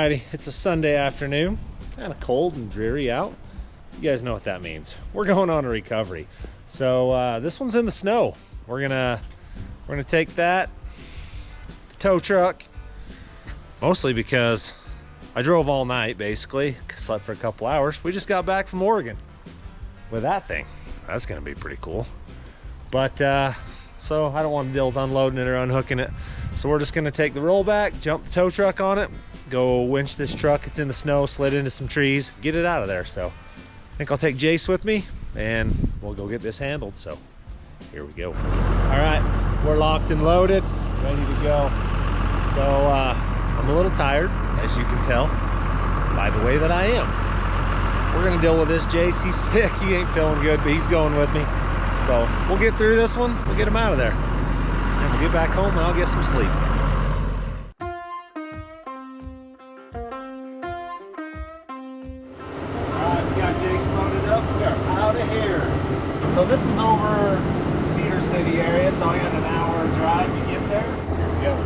Alrighty, it's a Sunday afternoon, kind of cold and dreary out. You guys know what that means. We're going on a recovery. So this one's in the snow. We're gonna take that, the tow truck, mostly because I drove all night basically, slept for a couple hours. We just got back from Oregon with that thing. That's gonna be pretty cool. But so I don't want to deal with unloading it or unhooking it. So we're just gonna take the rollback, jump the tow truck on it, go winch this truck. It's in the snow, slid into some trees, get it out of there. So I think I'll take Jace with me and we'll go get this handled. So here we go. All right, we're locked and loaded, ready to go. So I'm a little tired, as you can tell by the way that I am. We're gonna deal with this. Jace, he's sick, he ain't feeling good, but he's going with me. So we'll get through this one, we'll get him out of there. And we'll get back home and I'll get some sleep. So this is over Cedar City area, so I got an hour drive to get there. Here we go.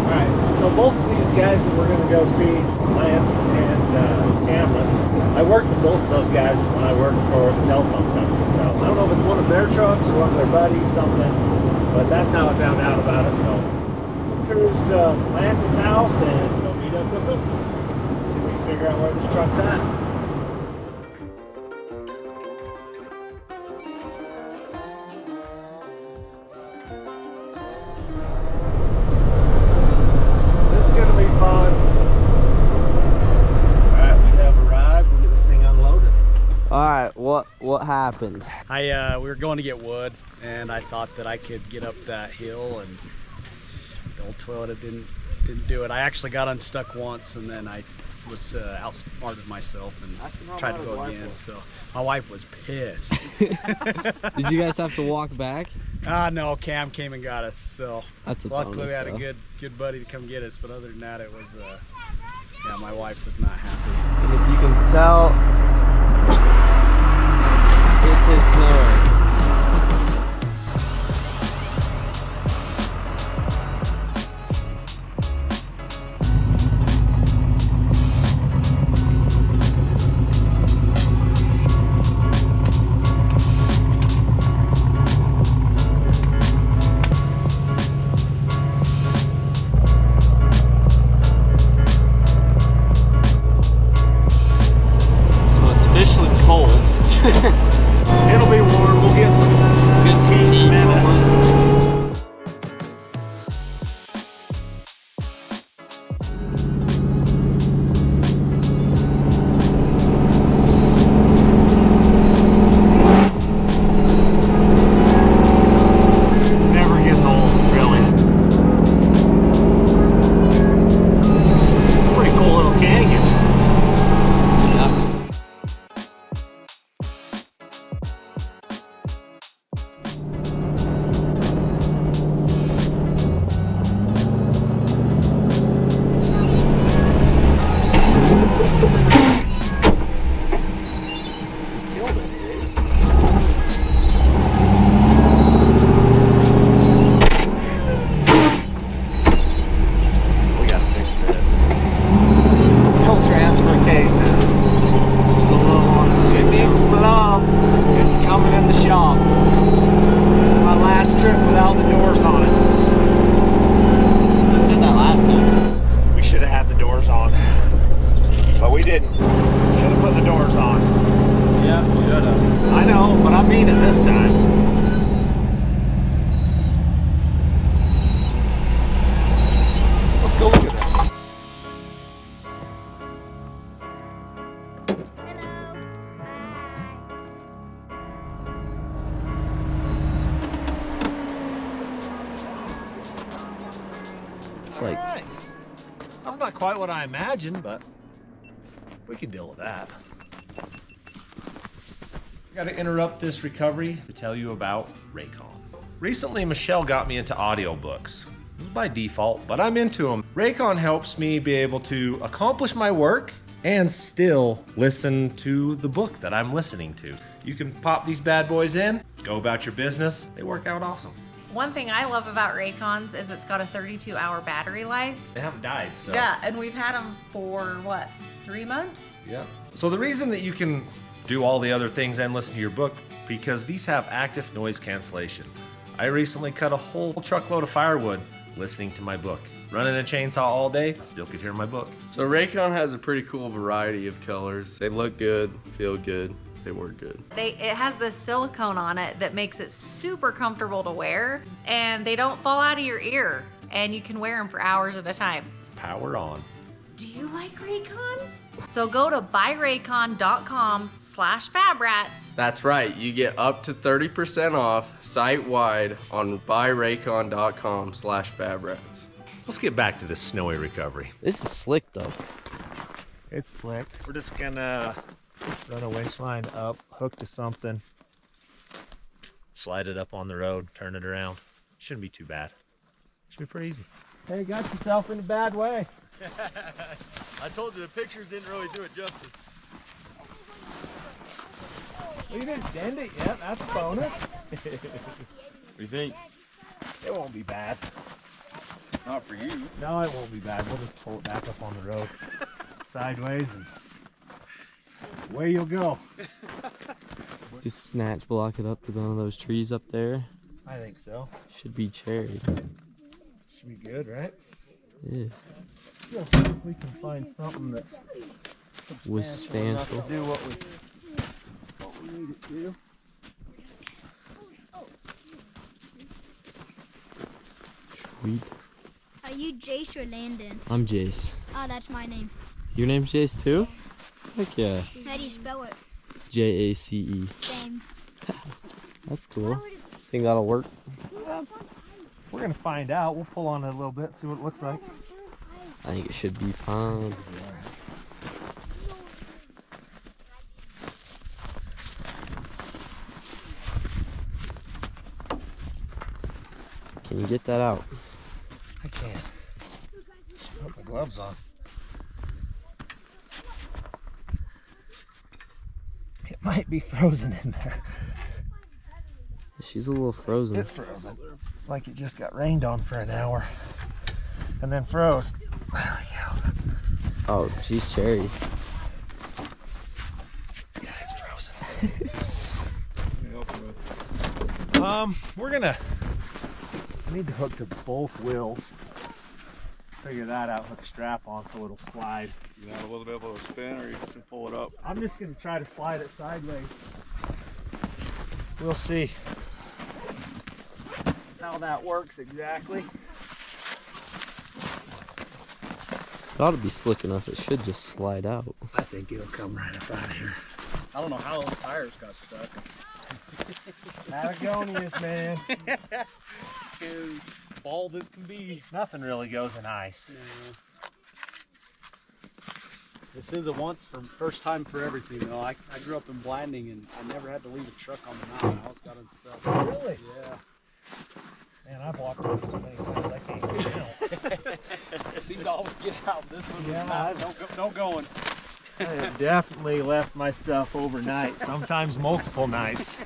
Alright, so both of these guys that we're going to go see, Lance and Cameron, I worked with both of those guys when I worked for the telephone company, so I don't know if it's one of their trucks or one of their buddies, something, but that's how I found out about it. So we cruised to Lance's house and go meet up with him, see if we can figure out where this truck's at. This is going to be fun. All right, what happened? We were going to get wood, and I thought that I could get up that hill, and the old Toyota didn't do it. I actually got unstuck once, and then I was outsmarted myself and tried to go again. So my wife was pissed. Did you guys have to walk back? No, Cam came and got us. So that's a luckily bonus, we had though. a good buddy to come get us. But other than that, it was yeah, my wife was not happy. And if you can tell, it is snowing. It'll be warm. We'll get some heat in a minute. Never gets old, really. Pretty cool little canyon. Like, right. That's not quite what I imagined, but we can deal with that. Got to interrupt this recovery to tell you about Raycon. Recently, Michelle got me into audiobooks. It was by default, but I'm into them. Raycon helps me be able to accomplish my work and still listen to the book that I'm listening to. You can pop these bad boys in, go about your business. They work out awesome. One thing I love about Raycons is it's got a 32-hour battery life. They haven't died, so. Yeah, and we've had them for, what, 3 months? Yeah. So the reason that you can do all the other things and listen to your book, because these have active noise cancellation. I recently cut a whole truckload of firewood listening to my book. Running a chainsaw all day, still could hear my book. So Raycon has a pretty cool variety of colors. They look good, feel good, they work good. It has this silicone on it that makes it super comfortable to wear, and they don't fall out of your ear, and you can wear them for hours at a time. Power on. Do you like Raycons? So go to buyraycon.com/fabrats. That's right, you get up to 30% off site-wide on buyraycon.com/fabrats. Let's get back to this snowy recovery. This is slick though. It's slick. We're just gonna run a winch line up, hook to something, slide it up on the road, turn it around. Shouldn't be too bad. Should be pretty easy. Hey, got yourself in a bad way. I told you the pictures didn't really do it justice. Well, you didn't dent it yet. That's a bonus. What do you think? It won't be bad. Not for you. No, it won't be bad. We'll just pull it back up on the road sideways and away you'll go. Just snatch block it up to one of those trees up there. I think so. Should be cherry. Should be good, right? Yeah. Let's see if we can find something that's Substantial. enough to do what we need it to. Sweet. Are you Jace or Landon? I'm Jace. Oh, that's my name. Your name's Jace too? Heck yeah. How do you spell it? Jace. Same. That's cool. Think that'll work? We're gonna find out. We'll pull on it a little bit, see what it looks like. I think it should be fine. Can you get that out? I can. Put my gloves on. It might be frozen in there. She's a little frozen. It's frozen. It's like it just got rained on for an hour and then froze. There we go. Oh, she's cherry. Yeah, it's frozen. We're gonna need to hook to both wheels. Figure that out, hook a strap on so it'll slide. You want a little bit of a spin, or you just gonna pull it up? I'm just gonna try to slide it sideways. We'll see how that works exactly. It ought to be slick enough. It should just slide out. I think it'll come right up out of here. I don't know how those tires got stuck. Patagonias, man. As bald as can be. Nothing really goes in ice. This is a first time for everything, though. I grew up in Blanding, and I never had to leave a truck on the mountain. I always got unstuck. Really? Yeah. Man, I've walked over so many times I can't count. Seemed to always get out. This one, Yeah, no going. I have definitely left my stuff overnight, sometimes multiple nights.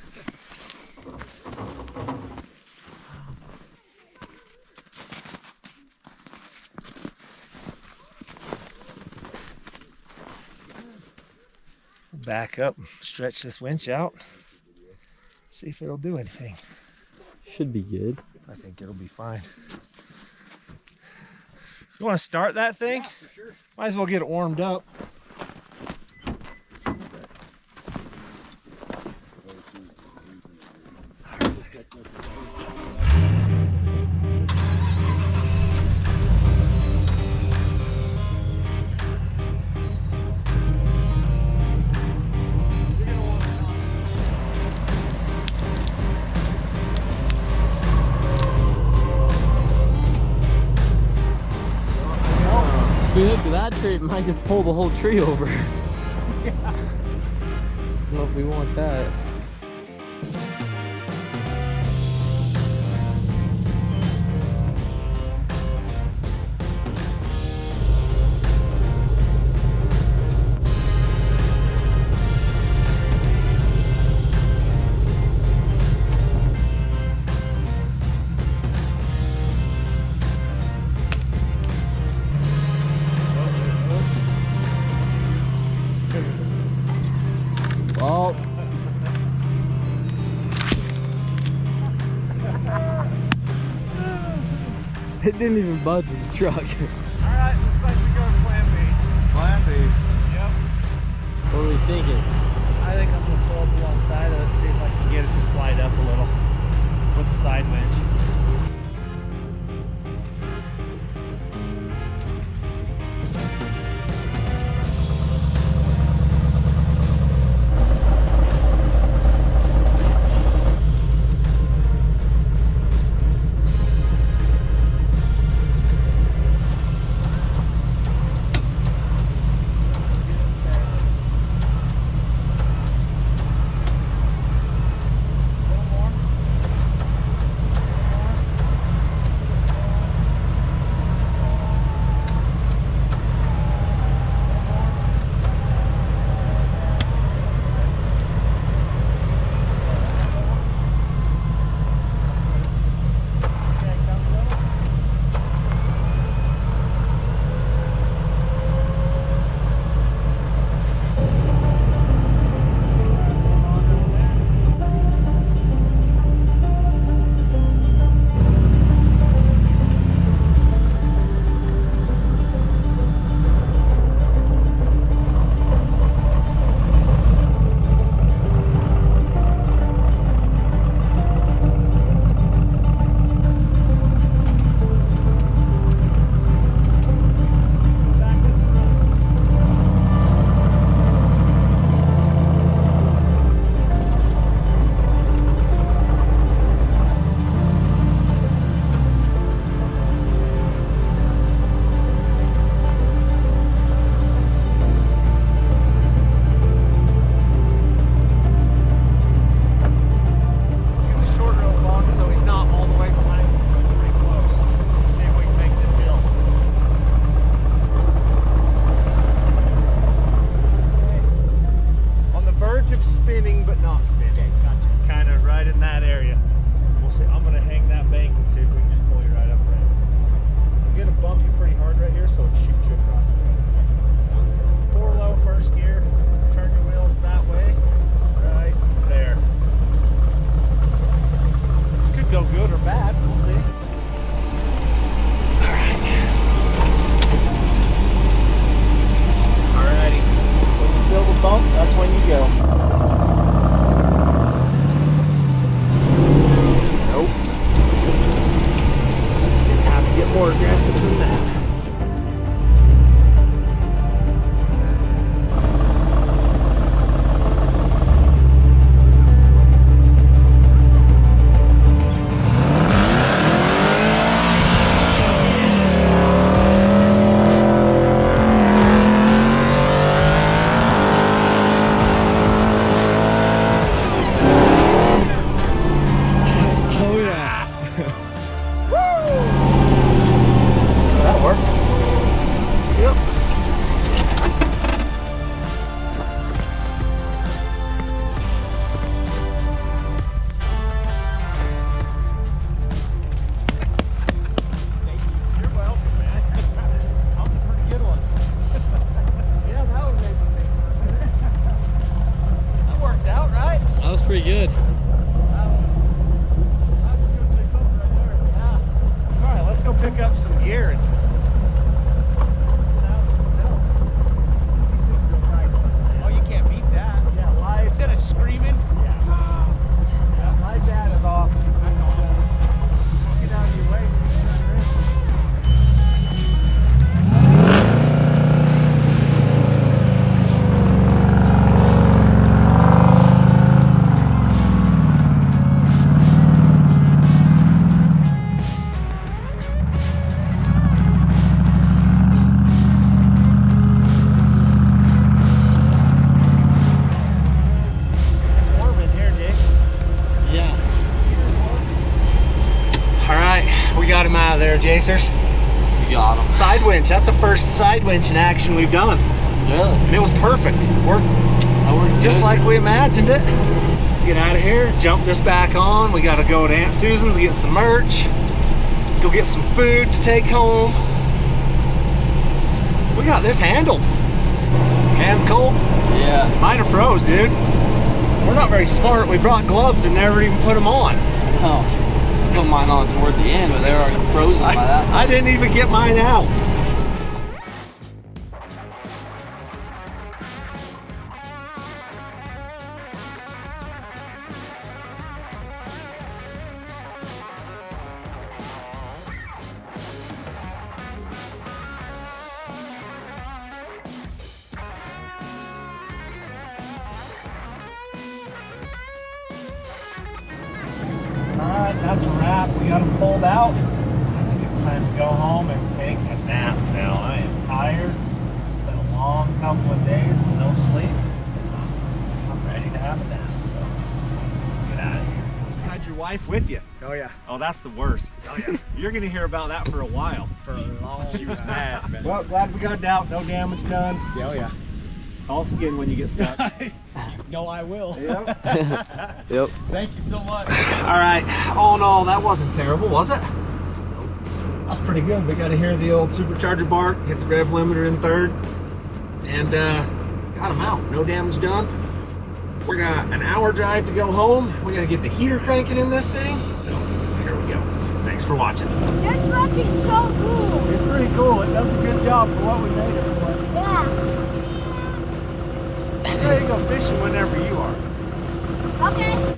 Back up, stretch this winch out, see if it'll do anything. Should be good. I think it'll be fine. You want to start that thing? Yeah, for sure. Might as well get it warmed up. Dude, look at that tree. It might just pull the whole tree over. I don't know if we want that. It didn't even budge the truck. Alright, looks like we go to plan B. Plan B. Yep. What are we thinking? I think I'm gonna pull up alongside of it, see if I can get it to slide up a little with the side winch. good. Alright, let's go pick up some gear and oh, you can't beat that. Yeah, live. Instead of screaming. Yeah. Yeah, my dad is awesome. That's awesome. Get out of your way. Got him out of there, Jacers. You got him. Side winch. That's the first side winch in action we've done. Really? And it was perfect. Worked just like we imagined it. Get out of here, jump this back on. We got to go to Aunt Susan's, get some merch, go get some food to take home. We got this handled. Hands cold? Yeah. Mine are froze, dude. We're not very smart. We brought gloves and never even put them on. No. put mine on toward the end, but they were already frozen by that. I didn't even get mine out. Alright, that's a wrap. We got them pulled out. I think it's time to go home and take a nap now. I am tired. It's been a long couple of days with no sleep. I'm ready to have a nap, so get out of here. You had your wife with you. Oh yeah, Oh, that's the worst. oh yeah, You're going to hear about that for a while. for a long time. man. Well, glad we got it out. No damage done. Yeah, oh yeah. Call us again when you get stuck. No, I will. Yep. Yep. Thank you so much. All right, all in all, that wasn't terrible, was it? That was pretty good. We got to hear the old supercharger bark, hit the rev limiter in third, and got them out. No damage done. We got an hour drive to go home. We got to get the heater cranking in this thing. So here we go. Thanks for watching. Your truck is so cool. It's pretty cool. It does a good job for what we made it for. Yeah. We're ready to go fishing whenever you are. Okay.